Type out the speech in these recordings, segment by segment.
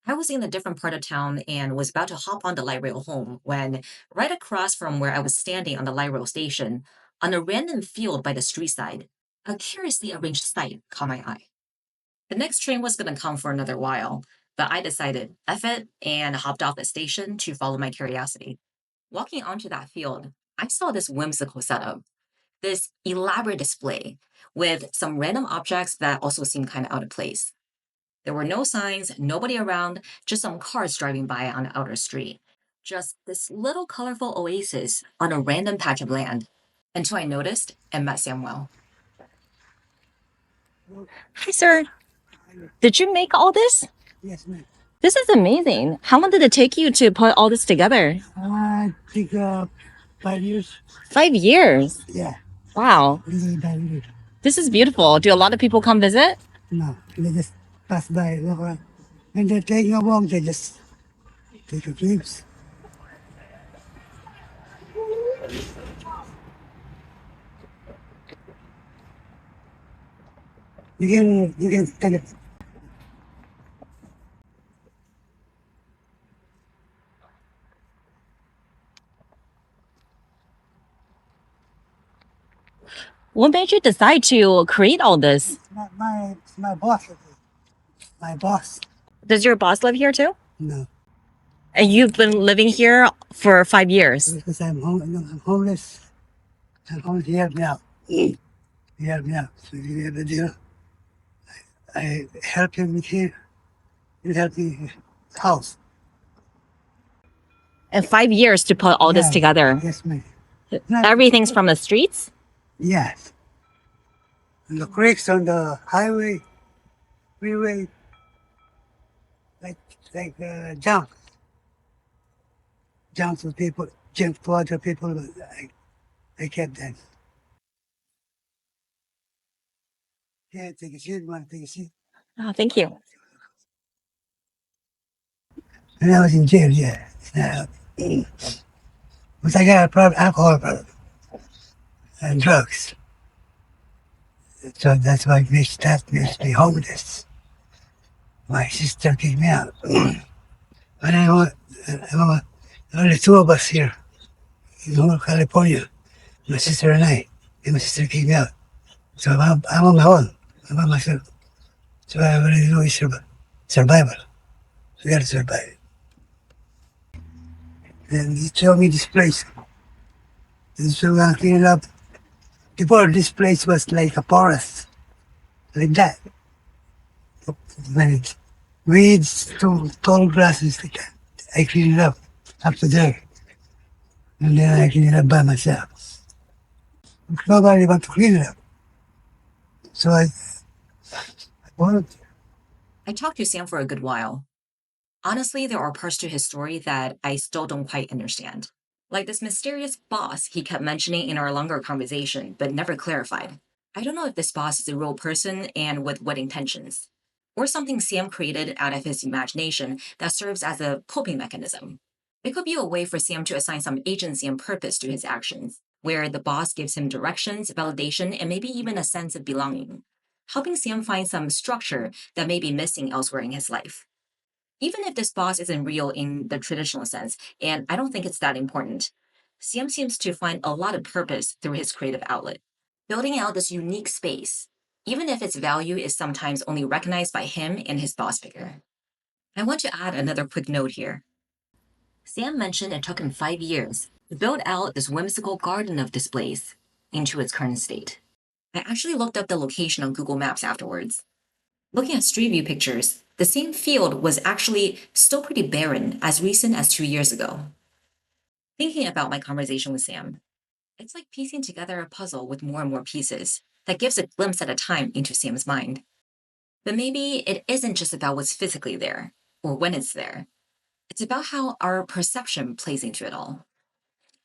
I was in a different part of town and was about to hop on the light rail home when, right across from where I was standing on the light rail station, on a random field by the street side, a curiously arranged sight caught my eye. The next train was going to come for another while, but I decided, F it, and hopped off the station to follow my curiosity. Walking onto that field, I saw this whimsical setup, this elaborate display with some random objects that also seemed kind of out of place. There were no signs, nobody around, just some cars driving by on the outer street. Just this little colorful oasis on a random patch of land until I noticed and met Samwell. Hi, sir. Did you make all this? Yes, ma'am. This is amazing. How long did it take you to put all this together? I think 5 years. 5 years. Yeah, Wow. this is 5 years. This is beautiful. Do a lot of people come visit? No, they just pass by, look around. And they're taking a walk, they just take a trips. You can take it. What made you decide to create all this? It's my boss. My boss. Does your boss live here too? No, And you've been living here for 5 years. because I'm homeless. I'm homeless. He helped me out. He helped me out. So he had a deal. I helped him with here. He helped me with house. And 5 years to put all this Yeah, together. yes, ma'am. Everything's from the streets? Yes. And the creeks on the highway, freeway, like jumps with people, jump to other people. But I kept them. Yeah, take a seat. Want to take a seat? Oh, thank you. And I was in jail. Yeah. But I got a problem, alcohol problem and drugs. So that's why that makes me homeless. My sister kicked me out. And only two of us here in whole California, my sister and I. And my sister kicked me out. So I'm on my own. I'm by myself. So I really know is survival. You gotta survive. And he showed me this place. And so we're gonna clean it up. Before this place was like a forest, like that. When it's weeds, tall grasses like that. I clean it up to there. And then I clean it up by myself. Nobody want to clean it up. So I wanted to. I talked to Sam for a good while. Honestly, there are parts to his story that I still don't quite understand. Like this mysterious boss he kept mentioning in our longer conversation, but never clarified. I don't know if this boss is a real person and with what intentions, or something Sam created out of his imagination that serves as a coping mechanism. It could be a way for Sam to assign some agency and purpose to his actions, where the boss gives him directions, validation, and maybe even a sense of belonging, helping Sam find some structure that may be missing elsewhere in his life. Even if this boss isn't real in the traditional sense, and I don't think it's that important, Sam seems to find a lot of purpose through his creative outlet, building out this unique space, even if its value is sometimes only recognized by him and his boss figure. I want to add another quick note here. Sam mentioned it took him 5 years to build out this whimsical garden of displays into its current state. I actually looked up the location on Google Maps afterwards. Looking at Street View pictures, the same field was actually still pretty barren as recent as 2 years ago. Thinking about my conversation with Sam, it's like piecing together a puzzle with more and more pieces that gives a glimpse at a time into Sam's mind. But maybe it isn't just about what's physically there or when it's there. It's about how our perception plays into it all.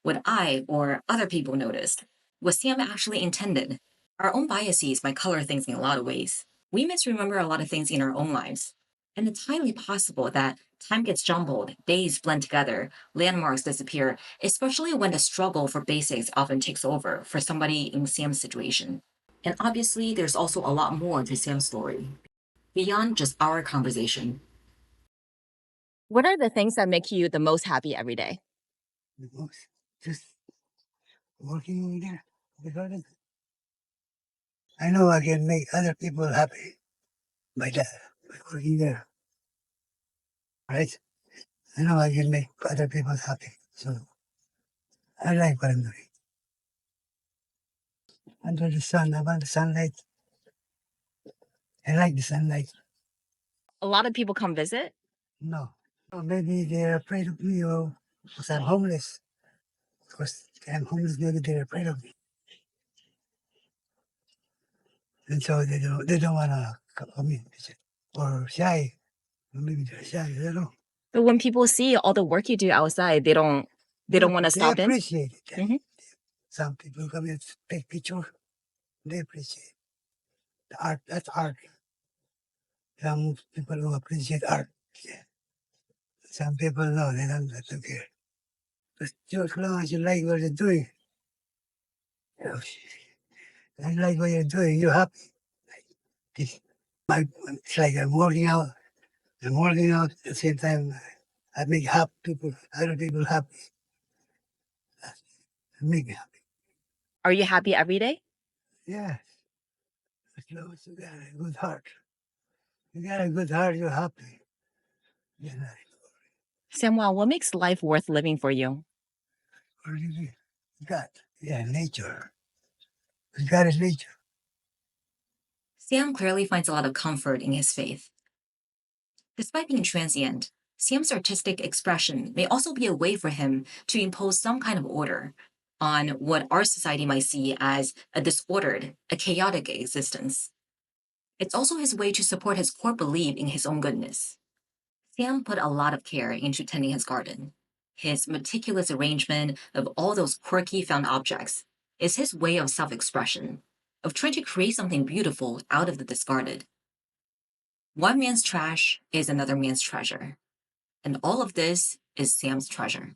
What I or other people noticed, what Sam actually intended. Our own biases might color things in a lot of ways. We misremember a lot of things in our own lives. And it's highly possible that time gets jumbled, days blend together, landmarks disappear, especially when the struggle for basics often takes over for somebody in Sam's situation. And obviously, there's also a lot more to Sam's story, beyond just our conversation. What are the things that make you the most happy every day? The most. Just working in there. The garden. I know I can make other people happy by that, by working there, right? I know I can make other people happy. So I like what I'm doing. Under the sun, I want the sunlight. I like the sunlight. A lot of people come visit. No. Or maybe they're afraid of me or because I'm homeless. Because I'm homeless, maybe they're afraid of me. And so they don't wanna come in visit. Or shy. Or maybe they're shy, I don't know. But when people see all the work you do outside, they don't want to They stop in. appreciate it. Hmm. Some people come in take picture. They appreciate the art. That's art. Some people who appreciate art. Yeah. Some people know they don't care. But just as long as you like what you're doing, you know, I like what you're doing, you're happy. It's, it's like I'm working out. I'm working out at the same time. I make happy people, other people happy. I make me happy. Are you happy every day? Yeah, as long as you got a good heart. You got a good heart, you're happy. Yeah, Samwell, what makes life worth living for you? or you got, yeah, nature. God is nature. Sam clearly finds a lot of comfort in his faith. Despite being transient, Siam's artistic expression may also be a way for him to impose some kind of order on what our society might see as a disordered, a chaotic existence. It's also his way to support his core belief in his own goodness. Sam put a lot of care into tending his garden. His meticulous arrangement of all those quirky found objects is his way of self expression, of trying to create something beautiful out of the discarded. One man's trash is another man's treasure. And all of this is Sam's treasure.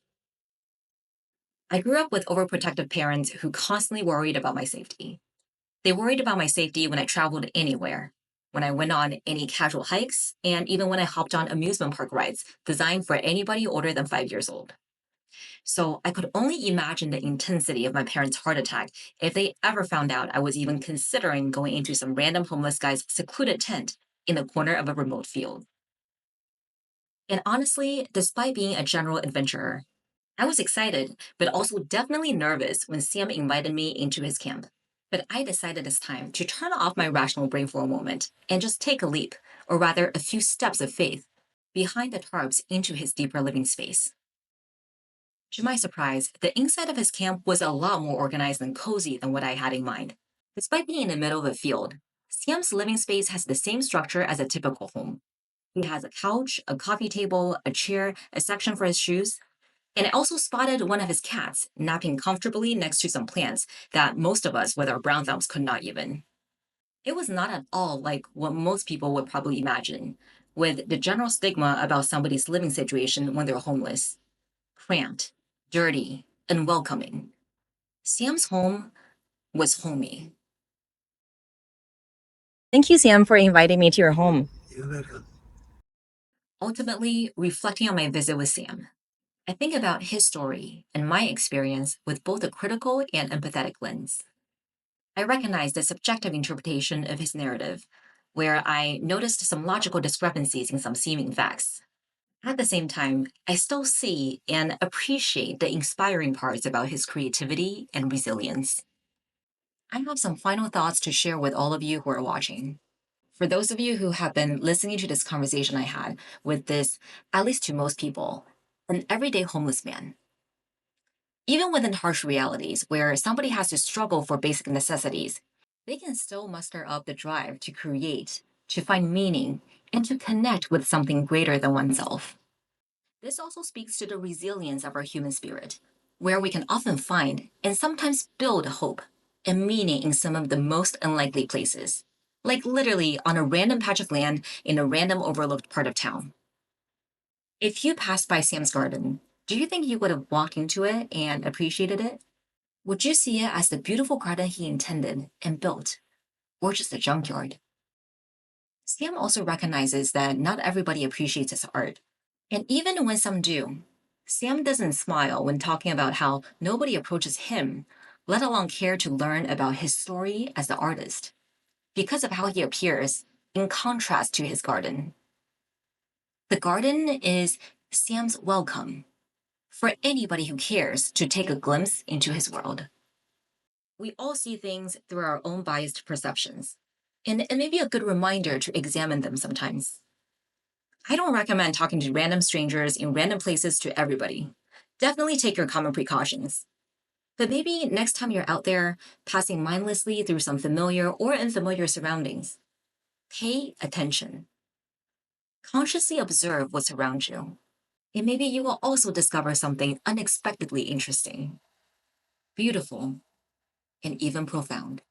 I grew up with overprotective parents who constantly worried about my safety. They worried about my safety when I traveled anywhere, when I went on any casual hikes, and even when I hopped on amusement park rides designed for anybody older than 5 years old. So I could only imagine the intensity of my parents' heart attack if they ever found out I was even considering going into some random homeless guy's secluded tent in the corner of a remote field. And honestly, despite being a general adventurer, I was excited, but also definitely nervous when Sam invited me into his camp. But I decided it's time to turn off my rational brain for a moment and just take a leap, or rather a few steps of faith, behind the tarps into his deeper living space. To my surprise, the inside of his camp was a lot more organized and cozy than what I had in mind. Despite being in the middle of a field, Siam's living space has the same structure as a typical home. He has a couch, a coffee table, a chair, a section for his shoes, and I also spotted one of his cats napping comfortably next to some plants that most of us with our brown thumbs could not even. It was not at all like what most people would probably imagine, with the general stigma about somebody's living situation when they're homeless: cramped, dirty, unwelcoming. Sam's home was homey. Thank you, Sam, for inviting me to your home. You're welcome. Ultimately, reflecting on my visit with Sam, I think about his story and my experience with both a critical and empathetic lens. I recognize the subjective interpretation of his narrative, where I noticed some logical discrepancies in some seeming facts. At the same time, I still see and appreciate the inspiring parts about his creativity and resilience. I have some final thoughts to share with all of you who are watching. For those of you who have been listening to this conversation I had with this, at least to most people, an everyday homeless man. Even within harsh realities where somebody has to struggle for basic necessities, they can still muster up the drive to create, to find meaning, and to connect with something greater than oneself. This also speaks to the resilience of our human spirit, where we can often find and sometimes build hope and meaning in some of the most unlikely places, like literally on a random patch of land in a random overlooked part of town. If you passed by Sam's garden, do you think you would have walked into it and appreciated it? Would you see it as the beautiful garden he intended and built, or just a junkyard? Sam also recognizes that not everybody appreciates his art. And even when some do, Sam doesn't smile when talking about how nobody approaches him, let alone care to learn about his story as the artist, because of how he appears in contrast to his garden. The garden is Sam's welcome for anybody who cares to take a glimpse into his world. We all see things through our own biased perceptions, and it may be a good reminder to examine them sometimes. I don't recommend talking to random strangers in random places to everybody. Definitely take your common precautions. But maybe next time you're out there, passing mindlessly through some familiar or unfamiliar surroundings, pay attention. Consciously observe what's around you, and maybe you will also discover something unexpectedly interesting, beautiful, and even profound.